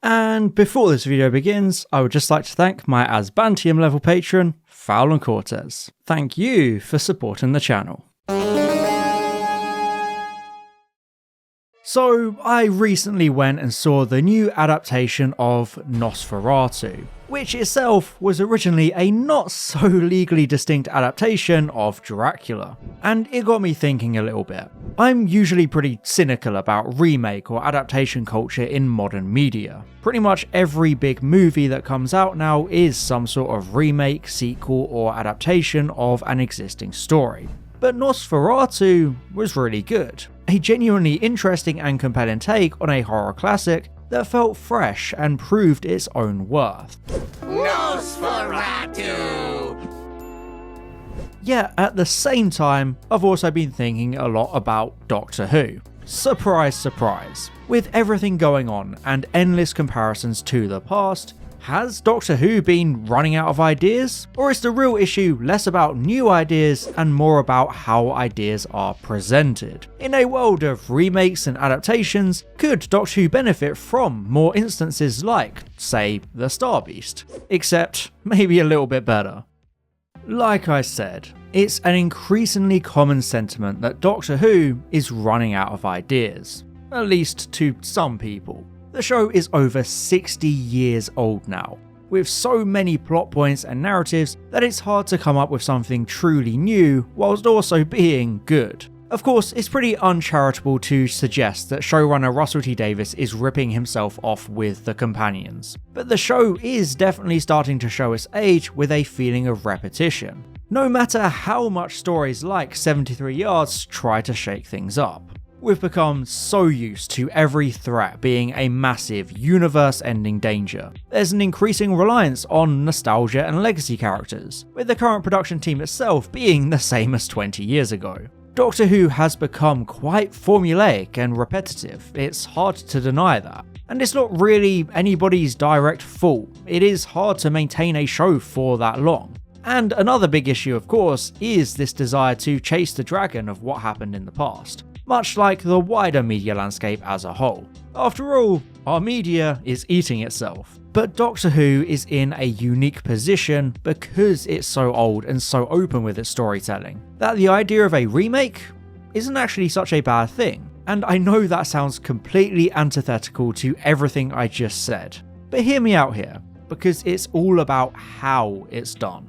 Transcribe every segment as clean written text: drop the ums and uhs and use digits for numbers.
And before this video begins, I would just like to thank my Asbantium level patron, Foul and Cortez. Thank you for supporting the channel. So, I recently went and saw the new adaptation of Nosferatu, which itself was originally a not so legally distinct adaptation of Dracula. And it got me thinking a little bit. I'm usually pretty cynical about remake or adaptation culture in modern media. Pretty much every big movie that comes out now is some sort of remake, sequel, or adaptation of an existing story. But Nosferatu was really good. A genuinely interesting and compelling take on a horror classic that felt fresh and proved its own worth. Nosferatu! Yet at the same time, I've also been thinking a lot about Doctor Who. Surprise, surprise. With everything going on and endless comparisons to the past, has Doctor Who been running out of ideas? Or is the real issue less about new ideas and more about how ideas are presented? In a world of remakes and adaptations, could Doctor Who benefit from more instances like, say, the Star Beast? Except maybe a little bit better. Like I said, it's an increasingly common sentiment that Doctor Who is running out of ideas. At least to some people. The show is over 60 years old now, with so many plot points and narratives that it's hard to come up with something truly new whilst also being good. Of course, it's pretty uncharitable to suggest that showrunner Russell T Davies is ripping himself off with the companions, but the show is definitely starting to show its age with a feeling of repetition, no matter how much stories like 73 Yards try to shake things up. We've become so used to every threat being a massive, universe-ending danger. There's an increasing reliance on nostalgia and legacy characters, with the current production team itself being the same as 20 years ago. Doctor Who has become quite formulaic and repetitive, it's hard to deny that. And it's not really anybody's direct fault, it is hard to maintain a show for that long. And another big issue, of course, is this desire to chase the dragon of what happened in the past. Much like the wider media landscape as a whole. After all, our media is eating itself. But Doctor Who is in a unique position because it's so old and so open with its storytelling, that the idea of a remake isn't actually such a bad thing. And I know that sounds completely antithetical to everything I just said, but hear me out here, because it's all about how it's done.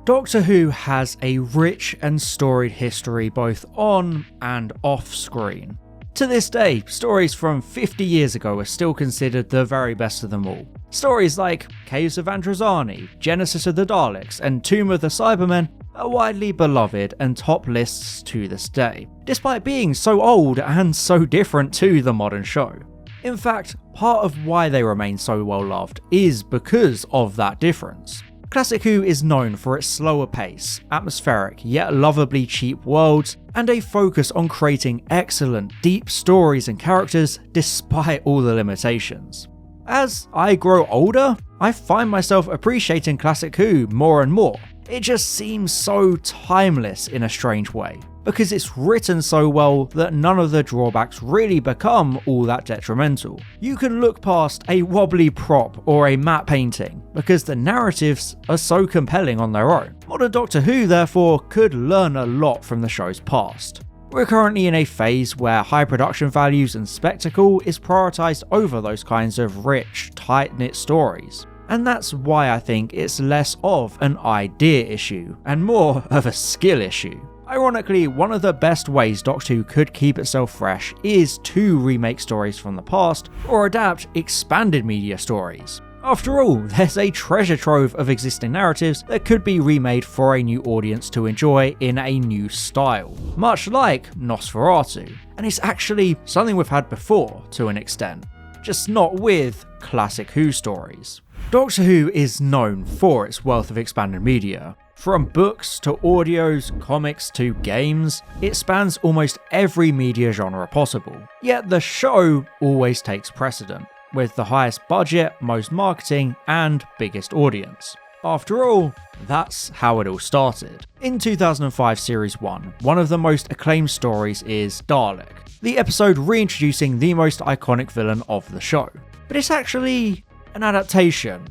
Doctor Who has a rich and storied history both on and off screen. To this day, stories from 50 years ago are still considered the very best of them all. Stories like Caves of Androzani, Genesis of the Daleks, and Tomb of the Cybermen are widely beloved and top lists to this day, despite being so old and so different to the modern show. In fact, part of why they remain so well loved is because of that difference. Classic Who is known for its slower pace, atmospheric yet lovably cheap worlds, and a focus on creating excellent, deep stories and characters despite all the limitations. As I grow older, I find myself appreciating Classic Who more and more. It just seems so timeless in a strange way, because it's written so well that none of the drawbacks really become all that detrimental. You can look past a wobbly prop or a matte painting, because the narratives are so compelling on their own. Modern Doctor Who, therefore, could learn a lot from the show's past. We're currently in a phase where high production values and spectacle is prioritised over those kinds of rich, tight-knit stories. And that's why I think it's less of an idea issue and more of a skill issue. Ironically, one of the best ways Doctor Who could keep itself fresh is to remake stories from the past or adapt expanded media stories. After all, there's a treasure trove of existing narratives that could be remade for a new audience to enjoy in a new style, much like Nosferatu. And it's actually something we've had before to an extent, just not with Classic Who stories. Doctor Who is known for its wealth of expanded media. From books to audios, comics to games, it spans almost every media genre possible. Yet the show always takes precedent, with the highest budget, most marketing, and biggest audience. After all, that's how it all started. In 2005 Series 1, one of the most acclaimed stories is Dalek, the episode reintroducing the most iconic villain of the show. But it's actually an adaptation.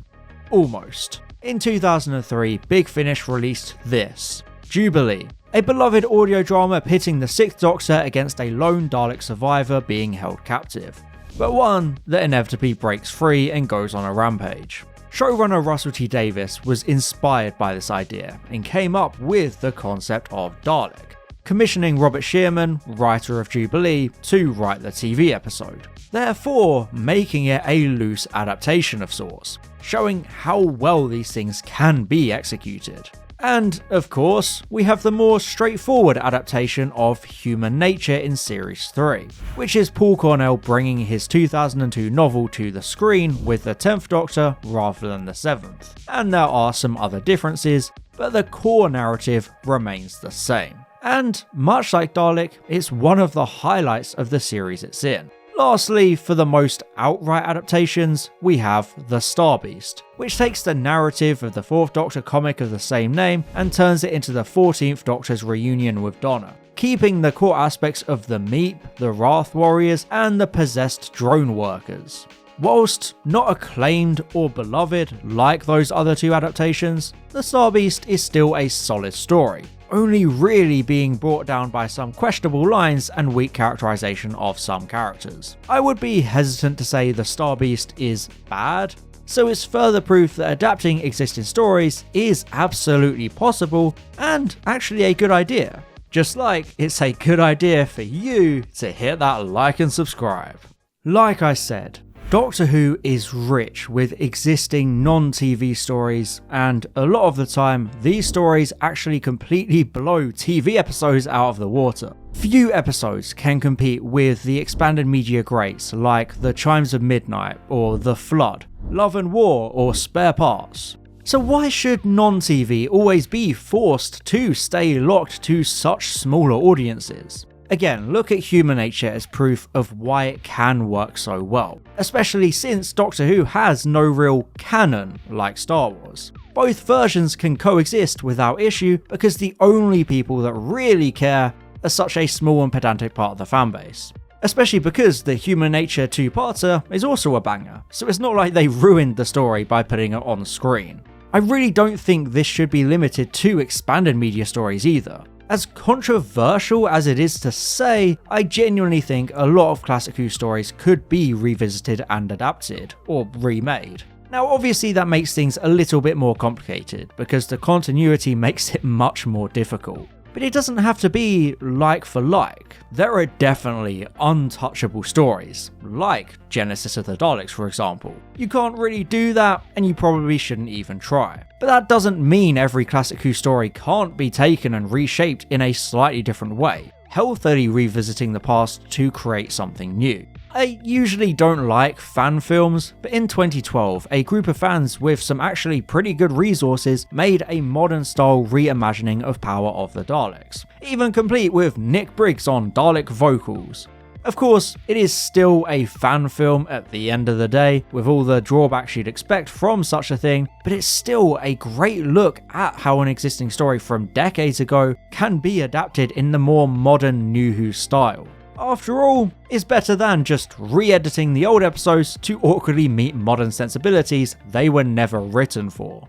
Almost. In 2003, Big Finish released this, Jubilee, a beloved audio drama pitting the Sixth Doctor against a lone Dalek survivor being held captive, but one that inevitably breaks free and goes on a rampage. Showrunner Russell T Davies was inspired by this idea and came up with the concept of Dalek, commissioning Robert Shearman, writer of Jubilee, to write the TV episode, therefore making it a loose adaptation of sorts, showing how well these things can be executed. And, of course, we have the more straightforward adaptation of Human Nature in Series 3, which is Paul Cornell bringing his 2002 novel to the screen with the 10th Doctor rather than the 7th. And there are some other differences, but the core narrative remains the same. And, much like Dalek, it's one of the highlights of the series it's in. Lastly, for the most outright adaptations, we have The Star Beast, which takes the narrative of the 4th Doctor comic of the same name and turns it into the 14th Doctor's reunion with Donna, keeping the core aspects of the Meep, the Wrath Warriors, and the possessed drone workers. Whilst not acclaimed or beloved like those other two adaptations, The Star Beast is still a solid story, only really being brought down by some questionable lines and weak characterization of some characters. I would be hesitant to say The Star Beast is bad, so it's further proof that adapting existing stories is absolutely possible and actually a good idea. Just like it's a good idea for you to hit that like and subscribe. Like I said, Doctor Who is rich with existing non-TV stories, and a lot of the time, these stories actually completely blow TV episodes out of the water. Few episodes can compete with the expanded media greats like The Chimes of Midnight or The Flood, Love and War or Spare Parts. So why should non-TV always be forced to stay locked to such smaller audiences? Again, look at Human Nature as proof of why it can work so well, especially since Doctor Who has no real canon like Star Wars. Both versions can coexist without issue because the only people that really care are such a small and pedantic part of the fanbase. Especially because the Human Nature two-parter is also a banger, so it's not like they ruined the story by putting it on screen. I really don't think this should be limited to expanded media stories either. As controversial as it is to say, I genuinely think a lot of classic Who stories could be revisited and adapted, or remade. Now obviously that makes things a little bit more complicated, because the continuity makes it much more difficult. But it doesn't have to be like for like. There are definitely untouchable stories, like Genesis of the Daleks for example. You can't really do that, and you probably shouldn't even try. But that doesn't mean every classic Who story can't be taken and reshaped in a slightly different way, healthily revisiting the past to create something new. I usually don't like fan films, but in 2012, a group of fans with some actually pretty good resources made a modern style reimagining of Power of the Daleks, even complete with Nick Briggs on Dalek vocals. Of course, it is still a fan film at the end of the day, with all the drawbacks you'd expect from such a thing, but it's still a great look at how an existing story from decades ago can be adapted in the more modern New Who style. After all, it's better than just re-editing the old episodes to awkwardly meet modern sensibilities they were never written for.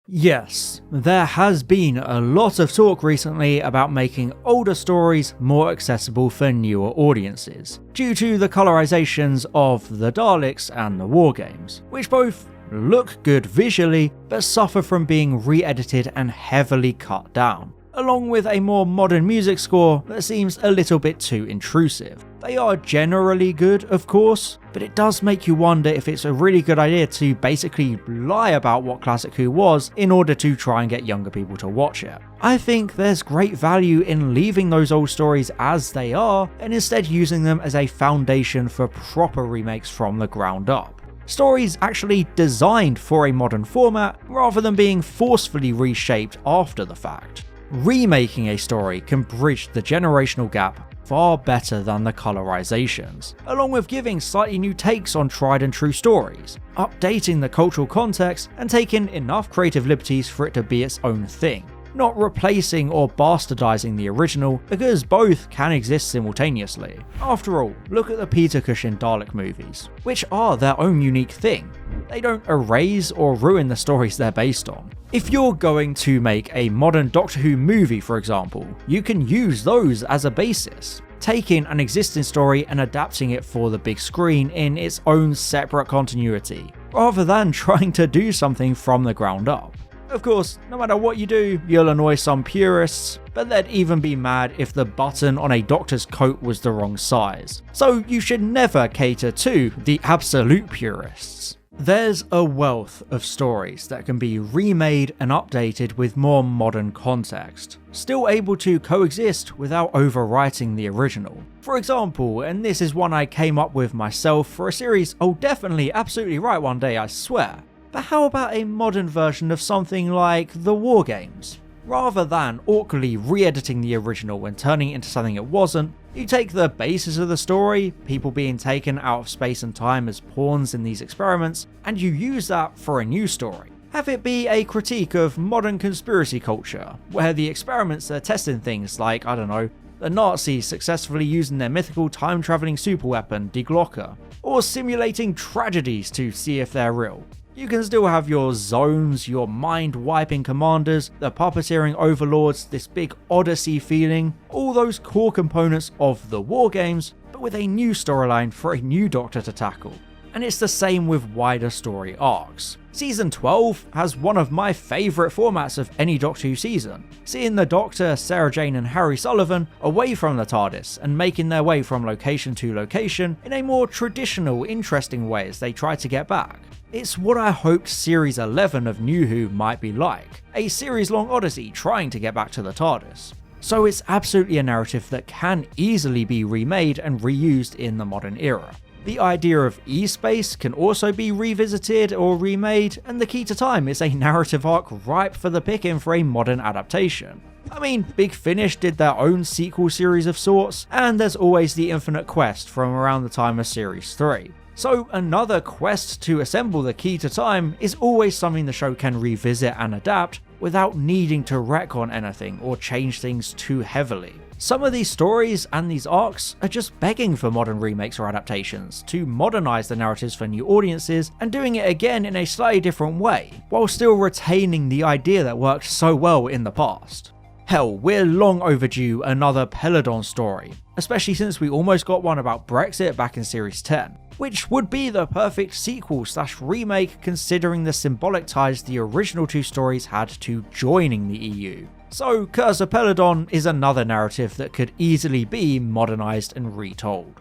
Yes, there has been a lot of talk recently about making older stories more accessible for newer audiences, due to the colorizations of the Daleks and the War Games, which both look good visually but suffer from being re-edited and heavily cut down, along with a more modern music score that seems a little bit too intrusive. They are generally good, of course, but it does make you wonder if it's a really good idea to basically lie about what Classic Who was in order to try and get younger people to watch it. I think there's great value in leaving those old stories as they are and instead using them as a foundation for proper remakes from the ground up. Stories actually designed for a modern format rather than being forcefully reshaped after the fact. Remaking a story can bridge the generational gap far better than the colorizations, along with giving slightly new takes on tried and true stories, updating the cultural context and taking enough creative liberties for it to be its own thing, not replacing or bastardizing the original, because both can exist simultaneously. After all, look at the Peter Cushing Dalek movies, which are their own unique thing. They don't erase or ruin the stories they're based on. If you're going to make a modern Doctor Who movie, for example, you can use those as a basis, taking an existing story and adapting it for the big screen in its own separate continuity, rather than trying to do something from the ground up. Of course, no matter what you do, you'll annoy some purists, but they'd even be mad if the button on a doctor's coat was the wrong size. So you should never cater to the absolute purists. There's a wealth of stories that can be remade and updated with more modern context, still able to coexist without overwriting the original. For example, and this is one I came up with myself for a series I'll definitely absolutely write one day, I swear. But how about a modern version of something like the War Games? Rather than awkwardly re-editing the original and turning it into something it wasn't, you take the basis of the story, people being taken out of space and time as pawns in these experiments, and you use that for a new story. Have it be a critique of modern conspiracy culture, where the experiments are testing things like, I don't know, the Nazis successfully using their mythical time-travelling superweapon, Die Glocke, or simulating tragedies to see if they're real. You can still have your zones, your mind-wiping commanders, the puppeteering overlords, this big odyssey feeling, all those core components of the War Games, but with a new storyline for a new Doctor to tackle. And it's the same with wider story arcs. Season 12 has one of my favourite formats of any Doctor Who season, seeing the Doctor, Sarah Jane and Harry Sullivan away from the TARDIS and making their way from location to location in a more traditional, interesting way as they try to get back. It's what I hoped Series 11 of New Who might be like, a series-long odyssey trying to get back to the TARDIS. So it's absolutely a narrative that can easily be remade and reused in the modern era. The idea of E-Space can also be revisited or remade, and the Key to Time is a narrative arc ripe for the picking for a modern adaptation. I mean, Big Finish did their own sequel series of sorts, and there's always the Infinite Quest from around the time of Series 3. So another quest to assemble the Key to Time is always something the show can revisit and adapt without needing to retcon anything or change things too heavily. Some of these stories and these arcs are just begging for modern remakes or adaptations to modernise the narratives for new audiences and doing it again in a slightly different way, while still retaining the idea that worked so well in the past. Hell, we're long overdue another Peladon story, especially since we almost got one about Brexit back in Series 10, which would be the perfect sequel/remake considering the symbolic ties the original two stories had to joining the EU. So Curse of Peladon is another narrative that could easily be modernised and retold.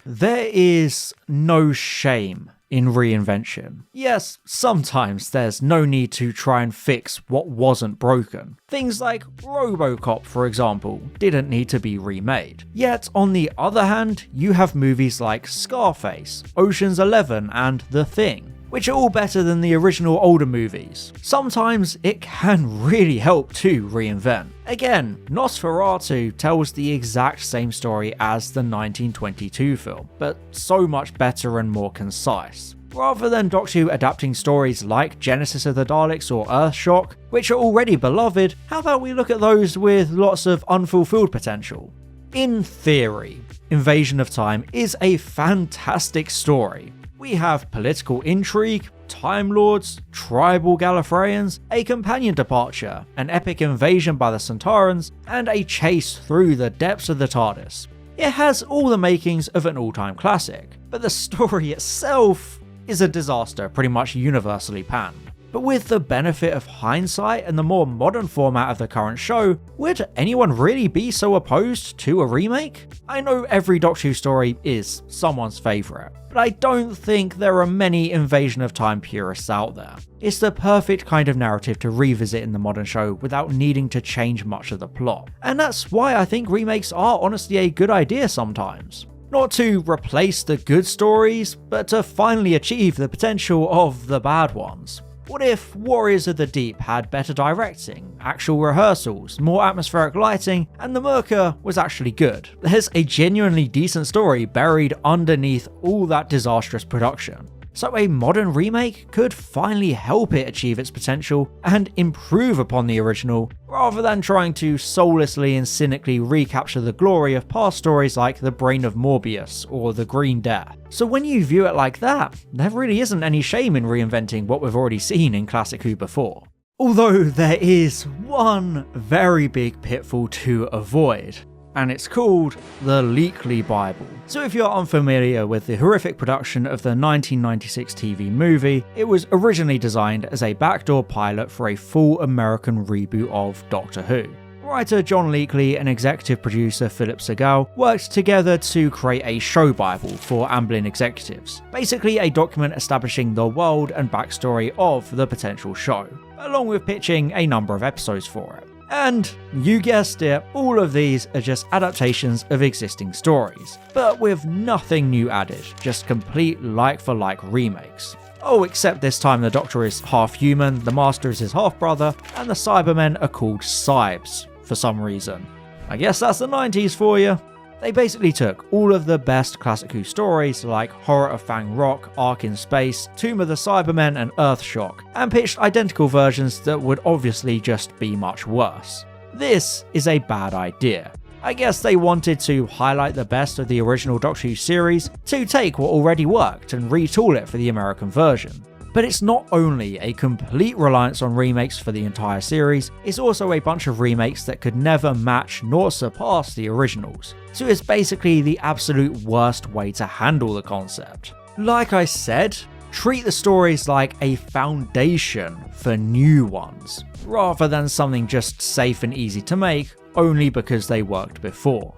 There is no shame in reinvention. Yes, sometimes there's no need to try and fix what wasn't broken. Things like RoboCop, for example, didn't need to be remade. Yet, on the other hand, you have movies like Scarface, Ocean's 11 and The Thing, which are all better than the original older movies. Sometimes it can really help to reinvent. Again, Nosferatu tells the exact same story as the 1922 film, but so much better and more concise. Rather than Doctor Who adapting stories like Genesis of the Daleks or Earthshock, which are already beloved, how about we look at those with lots of unfulfilled potential? In theory, Invasion of Time is a fantastic story. We have political intrigue, Time Lords, tribal Gallifreyans, a companion departure, an epic invasion by the Centaurans, and a chase through the depths of the TARDIS. It has all the makings of an all-time classic, but the story itself is a disaster pretty much universally panned. But with the benefit of hindsight and the more modern format of the current show, would anyone really be so opposed to a remake? I know every Doctor Who story is someone's favourite, but I don't think there are many Invasion of Time purists out there. It's the perfect kind of narrative to revisit in the modern show without needing to change much of the plot. And that's why I think remakes are honestly a good idea sometimes. Not to replace the good stories, but to finally achieve the potential of the bad ones. What if Warriors of the Deep had better directing, actual rehearsals, more atmospheric lighting, and the Merca was actually good? There's a genuinely decent story buried underneath all that disastrous production. So a modern remake could finally help it achieve its potential and improve upon the original, rather than trying to soullessly and cynically recapture the glory of past stories like The Brain of Morbius or The Green Death. So when you view it like that, there really isn't any shame in reinventing what we've already seen in Classic Who before. Although there is one very big pitfall to avoid, and it's called the Leakley Bible. So if you're unfamiliar with the horrific production of the 1996 TV movie, it was originally designed as a backdoor pilot for a full American reboot of Doctor Who. Writer John Leakley and executive producer Philip Segal worked together to create a show bible for Amblin executives, basically a document establishing the world and backstory of the potential show, along with pitching a number of episodes for it. And you guessed it, all of these are just adaptations of existing stories, but with nothing new added, just complete like-for-like remakes. Oh, except this time the Doctor is half human, the Master is his half-brother, and the Cybermen are called Cybes, for some reason. I guess that's the 90s for you. They basically took all of the best Classic Who stories like Horror of Fang Rock, Ark in Space, Tomb of the Cybermen and Earthshock, and pitched identical versions that would obviously just be much worse. This is a bad idea. I guess they wanted to highlight the best of the original Doctor Who series to take what already worked and retool it for the American version. But it's not only a complete reliance on remakes for the entire series, it's also a bunch of remakes that could never match nor surpass the originals. So it's basically the absolute worst way to handle the concept. Like I said, treat the stories like a foundation for new ones, rather than something just safe and easy to make only because they worked before.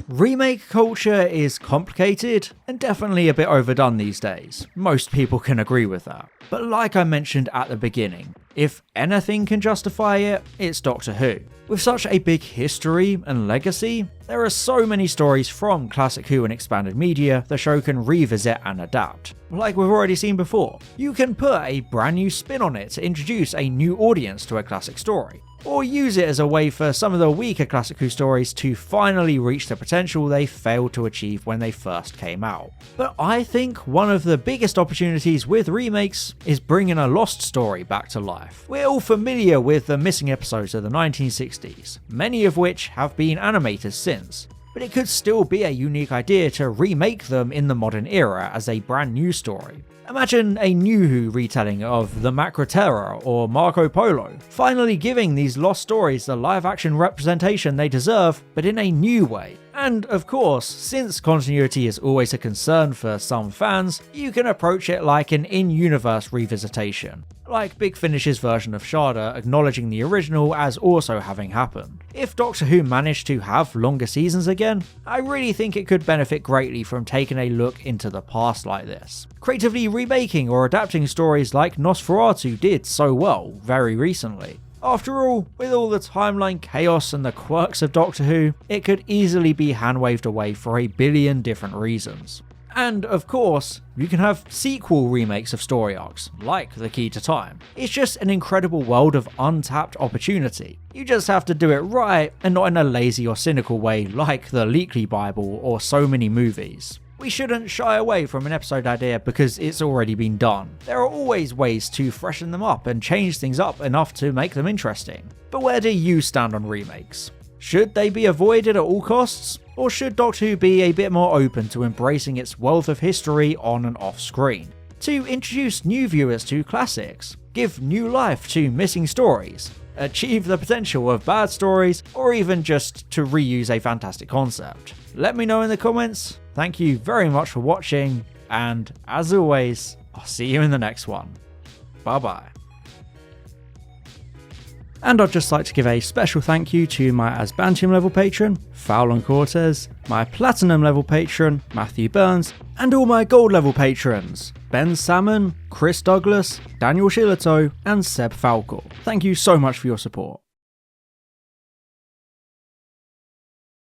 Remake culture is complicated and definitely a bit overdone these days. Most people can agree with that. But like I mentioned at the beginning, if anything can justify it, it's Doctor Who. With such a big history and legacy, there are so many stories from Classic Who and expanded media the show can revisit and adapt. Like we've already seen before, you can put a brand new spin on it to introduce a new audience to a classic story, or use it as a way for some of the weaker Classic Who stories to finally reach the potential they failed to achieve when they first came out. But I think one of the biggest opportunities with remakes is bringing a lost story back to life. We're all familiar with the missing episodes of the 1960s, many of which have been animated since, but it could still be a unique idea to remake them in the modern era as a brand new story. Imagine a new Who retelling of the Macra Terror or Marco Polo, finally giving these lost stories the live-action representation they deserve, but in a new way. And of course, since continuity is always a concern for some fans, you can approach it like an in-universe revisitation, like Big Finish's version of Shada acknowledging the original as also having happened. If Doctor Who managed to have longer seasons again, I really think it could benefit greatly from taking a look into the past like this, creatively remaking or adapting stories like Nosferatu did so well very recently. After all, with all the timeline chaos and the quirks of Doctor Who, it could easily be hand-waved away for a billion different reasons. And of course, you can have sequel remakes of story arcs, like The Key to Time. It's just an incredible world of untapped opportunity. You just have to do it right and not in a lazy or cynical way like the Leakley Bible or so many movies. We shouldn't shy away from an episode idea because it's already been done. There are always ways to freshen them up and change things up enough to make them interesting. But where do you stand on remakes? Should they be avoided at all costs? Or should Doctor Who be a bit more open to embracing its wealth of history on and off screen? To introduce new viewers to classics, give new life to missing stories, achieve the potential of bad stories, or even just to reuse a fantastic concept? Let me know in the comments. Thank you very much for watching, and as always, I'll see you in the next one. Bye bye. And I'd just like to give a special thank you to my Asbantium level patron, Fowlon Cortez, my Platinum level patron, Matthew Burns, and all my Gold level patrons, Ben Salmon, Chris Douglas, Daniel Shillito, and Seb Falco. Thank you so much for your support.